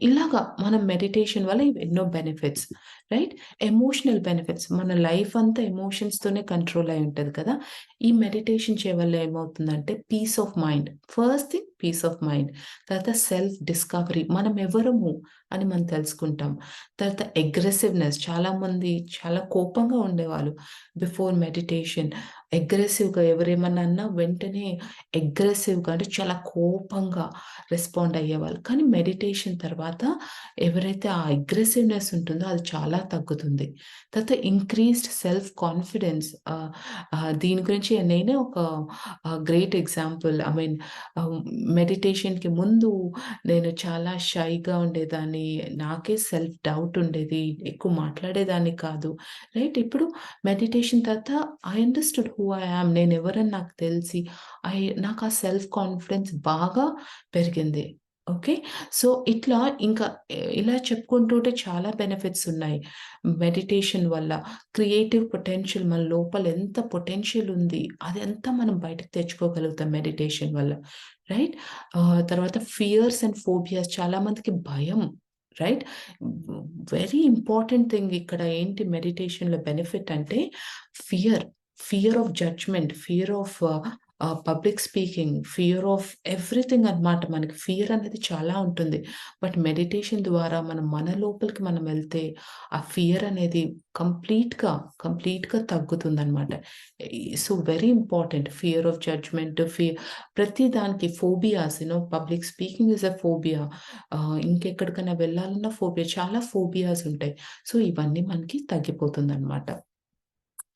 ఇలాగా మనం మెడిటేషన్ వల్ల ఎన్నో బెనిఫిట్స్, రైట్? ఎమోషనల్ బెనిఫిట్స్, మన లైఫ్ అంతా ఎమోషన్స్‌తోనే కంట్రోల్ అయి ఉంటది కదా! ఈ మెడిటేషన్ చేయడం వల్ల ఏమవుతుందంటే peace of mind. First thing peace of mind. తర్వాత సెల్ఫ్ డిస్కవరీ, మనం ఎవరము అని మనం తెలుసుకుంటాం. తర్వాత అగ్రెసివ్‌నెస్, చాలామంది చాలా కోపంగా ఉండేవాళ్ళు బిఫోర్ మెడిటేషన్. అగ్రెసివ్‌గా ఎవరేమన్నా అన్నా వెంటనే అగ్రెసివ్‌గా, అంటే చాలా కోపంగా రెస్పాండ్ అయ్యేవాళ్ళు. కానీ మెడిటేషన్ తర్వాత ఎవరైతే ఆ అగ్రెసివ్‌నెస్ ఉంటుందో అది చాలా తగ్గుతుంది. తర్వాత ఇంక్రీజ్డ్ సెల్ఫ్ కాన్ఫిడెన్స్, దీని గురించి నేనే ఒక గ్రేట్ ఎగ్జాంపుల్. ఐ మీన్ మెడిటేషన్‌కి ముందు నేను చాలా షైగా ఉండేదాన్ని. నాకే సెల్ఫ్ డౌట్ ఉండేది. ఎక్కువ మాట్లాడేదాన్ని కాదు, రైట్? ఇప్పుడు మెడిటేషన్ తర్వాత I understood who I am. నేనెవరని నాకు తెలిసి, నాకు ఆ సెల్ఫ్ కాన్ఫిడెన్స్ బాగా పెరిగింది. ఓకే. సో, ఇట్లా ఇంకా ఇలా చెప్పుకుంటుంటే చాలా బెనిఫిట్స్ ఉన్నాయి మెడిటేషన్ వల్ల. క్రియేటివ్ పొటెన్షియల్, మన లోపల ఎంత పొటెన్షియల్ ఉంది, అదంతా మనం బయటకు తెచ్చుకోగలుగుతాం మెడిటేషన్ వల్ల, రైట్? తర్వాత ఫియర్స్ అండ్ ఫోబియాస్, చాలా మందికి భయం, రైట్? వెరీ ఇంపార్టెంట్ థింగ్ ఇక్కడ ఏంటి మెడిటేషన్‌లో బెనిఫిట్ అంటే fear. Fear of judgement, fear of public speaking, fear of everything అన్నమాట. మనకి ఫియర్ అనేది చాలా ఉంటుంది. బట్ మెడిటేషన్ ద్వారా మన లోపలికి మనం వెళ్తే ఆ ఫియర్ అనేది కంప్లీట్‌గా తగ్గుతుందన్నమాట. So, very important fear of judgement, ప్రతి దానికి phobias, public speaking is a phobia. ఇంకెక్కడికైనా వెళ్ళాలన్నా ఫోబియా, చాలా ఫోబియాస్ ఉంటాయి. సో, ఇవన్నీ మనకి తగ్గిపోతుందన్నమాట.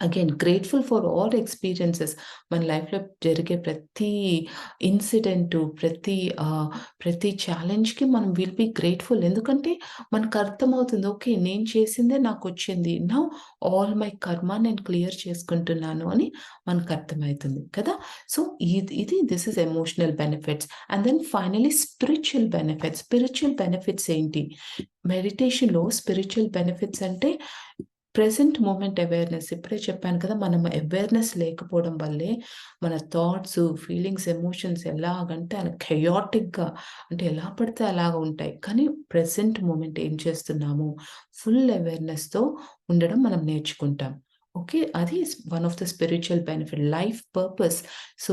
Again grateful for all experiences. మన లైఫ్‌లో జరిగే ప్రతి ఇన్సిడెంటు, ప్రతి ఛాలెంజ్‌కి మనం విల్ బి గ్రేట్‌ఫుల్. ఎందుకంటే మనకర్థమవుతుంది, ఓకే, నేను చేసిందే నాకొచ్చింది. నౌ ఆల్ మై కర్మ నేను క్లియర్ చేసుకుంటున్నాను అని మనకర్థమైతుంది కదా! So, this is emotional benefits. And then finally spiritual benefits. Spiritual benefits ఏంటి? మెడిటేషన్‌లో స్పిరిచ్యువల్ బెనిఫిట్స్ అంటే ప్రెజెంట్ మూమెంట్ అవేర్‌నెస్ ఇప్పుడే చెప్పాను కదా! మనం అవేర్‌నెస్ లేకపోవడం వల్లే మన థాట్స్, ఫీలింగ్స్, ఎమోషన్స్ ఎలాగంటే ఖయాటిక్‌గా అంటే ఎలా పడితే అలాగ ఉంటాయి. కానీ ప్రెజెంట్ మూమెంట్ ఏం చేస్తున్నాము, ఫుల్ అవేర్‌నెస్‌తో ఉండడం మనం నేర్చుకుంటాం. ఓకే. అది one of the spiritual benefit. Life purpose. So,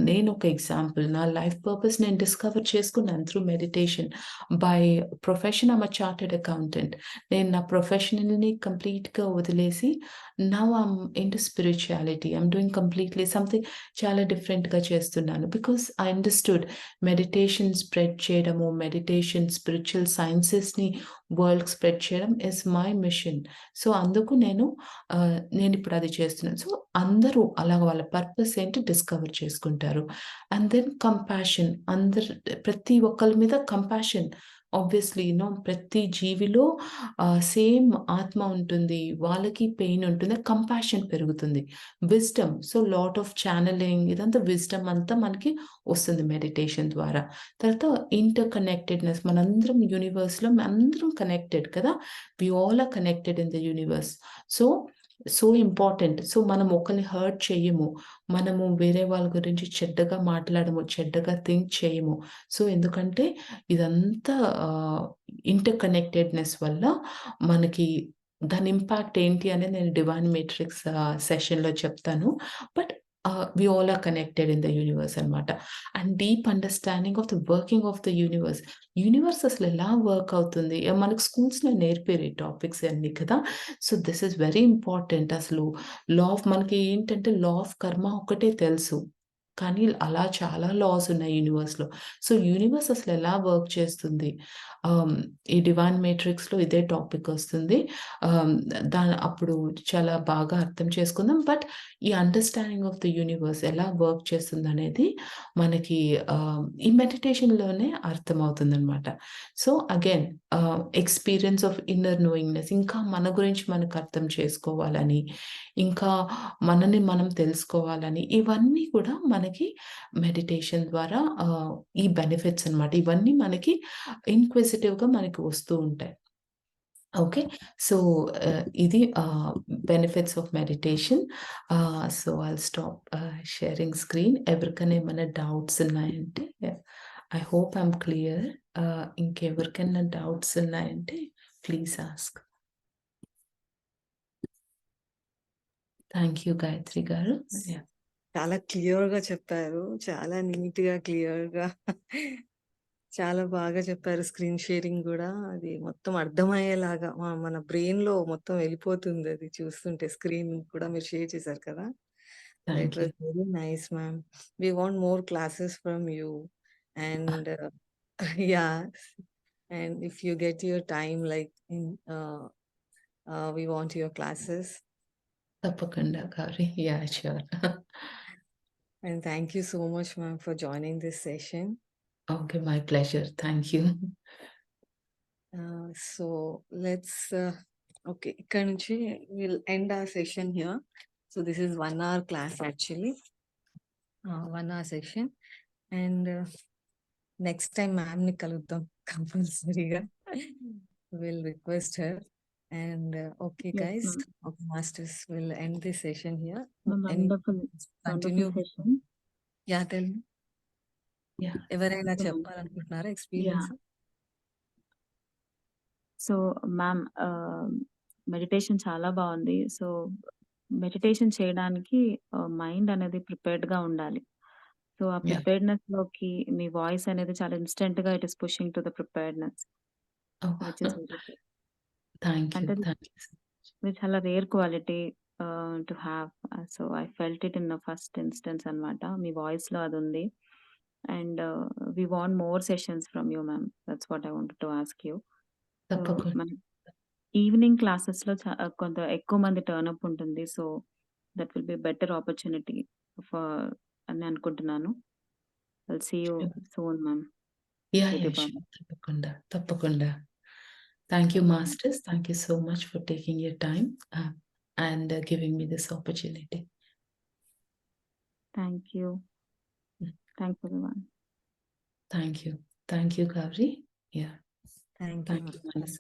నేనొక ఎగ్జాంపుల్. నా లైఫ్ పర్పస్ నేను డిస్కవర్ చేసుకున్నాను through meditation. By profession I'm a chartered accountant. నేను నా ప్రొఫెషనల్‌ని కంప్లీట్‌గా వదిలేసి now I'm into spirituality. I'm doing completely something చాలా డిఫరెంట్‌గా చేస్తున్నాను. Because I understood meditation spread చేయడము, మెడిటేషన్, స్పిరిచ్యువల్ సైన్సెస్‌ని వరల్డ్‌కి స్ప్రెడ్ చేయడం ఈస్ మై మిషన్. సో, అందుకు నేనిప్పుడు అది చేస్తున్నాను. సో, అందరూ అలాగ వాళ్ళ పర్పస్ ఏంటి డిస్కవర్ చేసుకుంటారు. అండ్ దెన్ కంపాషన్ ప్రతి ఒక్కళ్ళ మీద కంపాషన్. ఆబ్వియస్లీ ప్రతి జీవిలో సేమ్ ఆత్మ ఉంటుంది. వాళ్ళకి పెయిన్ ఉంటుంది. కంపాషన్ పెరుగుతుంది. విజ్డమ్. సో, లాట్ ఆఫ్ ఛానెలింగ్ ఇదంతా విజ్డమ్ అంతా మనకి వస్తుంది మెడిటేషన్ ద్వారా. తర్వాత ఇంటర్ కనెక్టెడ్‌నెస్ మనందరం యూనివర్స్‌లో అందరం కనెక్టెడ్ కదా! We all are connected in the universe. So important. So, మనం ఒకరిని హర్ట్ చెయ్యము. మనము వేరే వాళ్ళ గురించి చెడ్డగా మాట్లాడము, చెడ్డగా థింక్ చేయము. సో, ఎందుకంటే ఇదంతా ఇంటర్ కనెక్టెడ్‌నెస్ వల్ల మనకి దాని ఇంపాక్ట్ ఏంటి అనేది నేను డివైన్ మేట్రిక్స్ సెషన్‌లో చెప్తాను. But we all are connected in the universe అనమాట. And deep understanding of the working of the universe. Universe అసలు ఎలా వర్క్ అవుతుంది? మనకు స్కూల్స్‌లో నేర్పారు ఈ టాపిక్స్ అన్నీ కదా! So, this is very important. అసలు మనకి ఏంటంటే లా ఆఫ్ కర్మ ఒక్కటే తెలుసు. కానీ అలా చాలా లాస్ ఉన్నాయి యూనివర్స్‌లో. సో, యూనివర్స్ అసలు ఎలా వర్క్ చేస్తుంది? ఆహ్, ఈ డివైన్ మేట్రిక్స్‌లో ఇదే టాపిక్ వస్తుంది. ఆహ్, అప్పుడు చాలా బాగా అర్థం చేసుకుందాం. బట్ ఈ అండర్‌స్టాండింగ్ ఆఫ్ ద యూనివర్స్ ఎలా వర్క్ చేస్తుందనేది మనకి ఈ మెడిటేషన్‌లోనే అర్థమవుతుందనమాట. So, again experience of inner knowingness ఇంకా మన గురించి మనకు అర్థం చేసుకోవాలని, ఇంకా మనల్ని మనం తెలుసుకోవాలని ఇవన్నీ కూడా మనకి మెడిటేషన్ ద్వారా ఈ బెనిఫిట్స్ అనమాట. ఇవన్నీ మనకి ఇన్‌క్విజిటివ్‌గా మనకి వస్తూ ఉంటాయి. ఓకే. సో, ఇది benefits of meditation. So, I'll stop sharing screen. ఎవరికైనా ఏమైనా డౌట్స్ ఉన్నాయంటే ఐ హోప్ ఐయామ్ క్లియర్. ఇంకెవరికైనా డౌట్స్ ఉన్నాయంటే please ask. Thank you Gayatri గారు. యాహ్! చాలా క్లియర్‌గా చెప్పారు. చాలా నీట్‌గా, క్లియర్‌గా చాలా బాగా చెప్పారు. స్క్రీన్ షేరింగ్ గూడా అది మొత్తం అర్థమయ్యేలాగా మన బ్రెయిన్‌లో మొత్తం వెళ్ళిపోతుంది అది చూస్తుంటే స్క్రీన్ కూడా మీరు షేర్ చేశారు కదా! It thank you. Was very nice ma'am. We want more classes from you and yeah! And if you get your time like in we want your classes. తప్పకుండా Gauri. Yeah! Sure. And thank you so much, ma'am, for joining this session. Okay. My pleasure. Thank you. So let's okay, ఇక్కడ నుంచి we'll end our session here. So this is 1 hour class actually. 1 hour session. And next time ma'am ని కలుద్దాం కంపల్సరీగా. We'll request her. And okay Yes, guys, ma'am. okay masters, we'll end this session here. Ma'am, Any wonderful continue. session. Yeah, tell me. Yeah! ఎవరైనా So, ma'am, చెప్పాలనుకుంటున్నారా yeah. Experience? So, ma'am meditation చాలా బావుంది. So, meditation చేయడానికి mind అనేది ప్రిపేర్డ్‌గా ఉండాలి. So, ఆ yeah! ప్రిపేర్డ్‌నెస్‌లోకి మీ voice అనేది చాలా ఇన్‌స్టంట్‌గా it is pushing to the preparedness. Oh! Which is very good. Thank you. అంటే థాంక్ యూ. ఇది చాలా rare quality to have. So, I felt it in the first instance అన్నమాట. మీ వాయిస్‌లో అదుంది. And we want more sessions from you ma'am. That's what I wanted to ask you. So, తప్పకుండా. మన evening క్లాసెస్‌లో కొంత ఎక్కువ మంది టర్నప్ ఉంటుంది. So, that will be better opportunity for అని అనుకుంటున్నాను. I'll see you sure. Soon ma'am. Yeah! With yeah! Your sure. Permission. తప్పకుండా. తప్పకుండా. Thank you thank you. Masters. Thank you so much for taking your time and giving me this opportunity. Thank you. Hmm. Thanks everyone. Thank you. Thank you Gauri. Yeah! Thank you thank ma'am. You మనస.